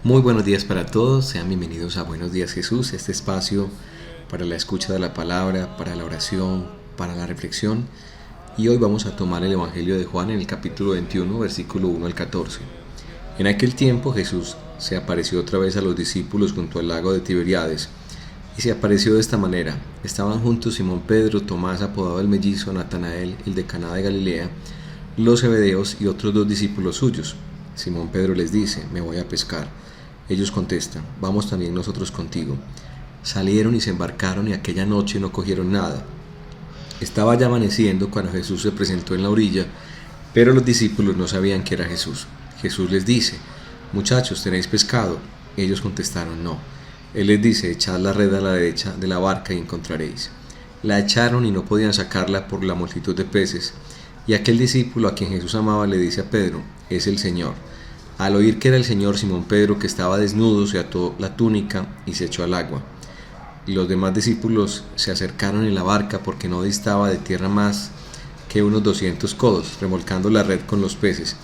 Muy buenos días para todos, sean bienvenidos a Buenos Días Jesús, este espacio para la escucha de la palabra, para la oración, para la reflexión. Y hoy vamos a tomar el Evangelio de Juan en el capítulo 21, versículo 1 al 14. En aquel tiempo Jesús se apareció otra vez a los discípulos junto al lago de Tiberíades, y se apareció de esta manera. Estaban juntos Simón Pedro, Tomás apodado el mellizo, Natanael, el de Caná de Galilea, los Zebedeos y otros dos discípulos suyos. Simón Pedro les dice: me voy a pescar. Ellos contestan: vamos también nosotros contigo. Salieron y se embarcaron, y aquella noche no cogieron nada. Estaba ya amaneciendo cuando Jesús se presentó en la orilla, pero los discípulos no sabían que era Jesús. Jesús les dice: muchachos, ¿tenéis pescado? Ellos contestaron: no. Él les dice: echad la red a la derecha de la barca y encontraréis. La echaron y no podían sacarla por la multitud de peces. Y aquel discípulo a quien Jesús amaba le dice a Pedro: es el Señor. Al oír que era el Señor, Simón Pedro, que estaba desnudo, se ató la túnica y se echó al agua. Y los demás discípulos se acercaron en la barca, porque no distaba de tierra más que unos 200 codos, remolcando la red con los peces.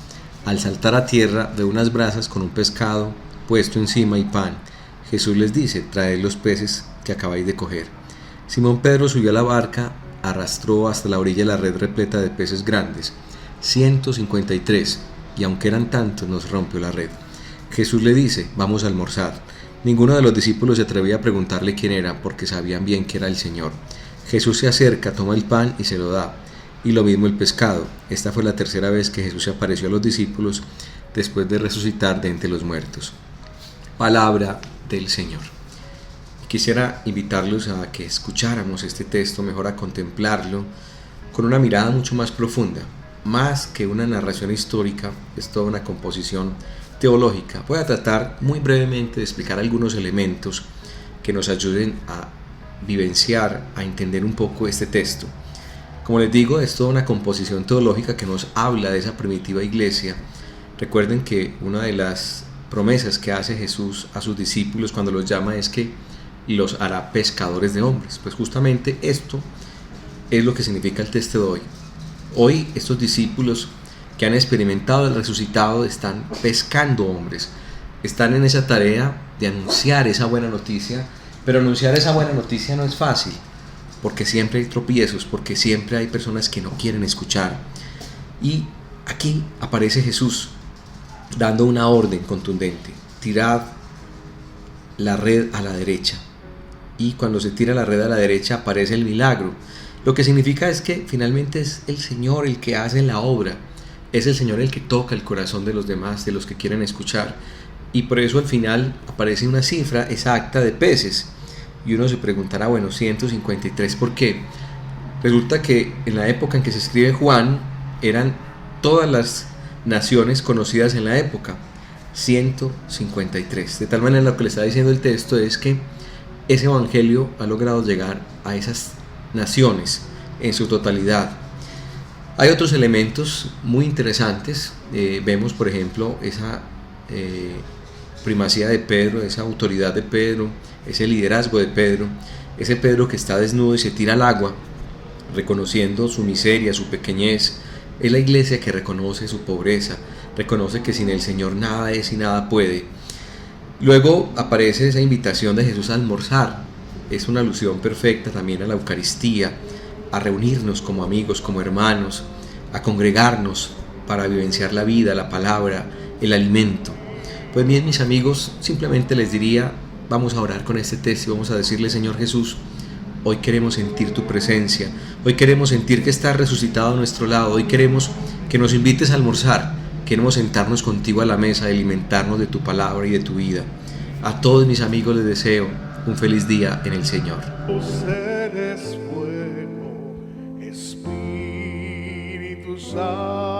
Al saltar a tierra, ve unas brasas con un pescado puesto encima y pan. Jesús les dice: traed los peces que acabáis de coger. Simón Pedro subió a la barca, arrastró hasta la orilla la red repleta de peces grandes, 153, y aunque eran tantos, nos rompió la red. Jesús le dice: vamos a almorzar. Ninguno de los discípulos se atrevía a preguntarle quién era, porque sabían bien que era el Señor. Jesús se acerca, toma el pan y se lo da, y lo mismo el pescado. Esta fue la tercera vez que Jesús se apareció a los discípulos después de resucitar de entre los muertos. Palabra del Señor. Quisiera invitarlos a que escucháramos este texto, mejor a contemplarlo con una mirada mucho más profunda. Más que una narración histórica, es toda una composición teológica. Voy a tratar muy brevemente de explicar algunos elementos que nos ayuden a vivenciar, a entender un poco este texto. Como les digo, es toda una composición teológica que nos habla de esa primitiva iglesia. Recuerden que una de las promesas que hace Jesús a sus discípulos cuando los llama es que los hará pescadores de hombres. Pues justamente esto es lo que significa el texto de hoy. Hoy estos discípulos que han experimentado el resucitado están pescando hombres, están en esa tarea de anunciar esa buena noticia, pero anunciar esa buena noticia no es fácil, porque siempre hay tropiezos, porque siempre hay personas que no quieren escuchar. Y aquí aparece Jesús dando una orden contundente: tirad la red a la derecha. Y cuando se tira la red a la derecha aparece el milagro. Lo que significa es que finalmente es el Señor el que hace la obra, es el Señor el que toca el corazón de los demás, de los que quieren escuchar. Y por eso al final aparece una cifra exacta de peces. Y uno se preguntará, bueno, 153, ¿por qué? Resulta que en la época en que se escribe Juan, eran todas las naciones conocidas en la época, 153. De tal manera, lo que le está diciendo el texto es que ese evangelio ha logrado llegar a esas naciones en su totalidad. Hay otros elementos muy interesantes. Vemos, por ejemplo, esa primacía de Pedro, esa autoridad de Pedro, ese liderazgo de Pedro, ese Pedro que está desnudo y se tira al agua, reconociendo su miseria, su pequeñez. Es la iglesia que reconoce su pobreza, reconoce que sin el Señor nada es y nada puede. Luego aparece esa invitación de Jesús a almorzar. Es una alusión perfecta también a la Eucaristía, a reunirnos como amigos, como hermanos, a congregarnos para vivenciar la vida, la palabra, el alimento. Pues bien, mis amigos, simplemente les diría: vamos a orar con este texto y vamos a decirle: Señor Jesús, hoy queremos sentir tu presencia, hoy queremos sentir que estás resucitado a nuestro lado, hoy queremos que nos invites a almorzar, queremos sentarnos contigo a la mesa, alimentarnos de tu palabra y de tu vida. A todos mis amigos les deseo un feliz día en el Señor. Eres fuego, Espíritu Santo.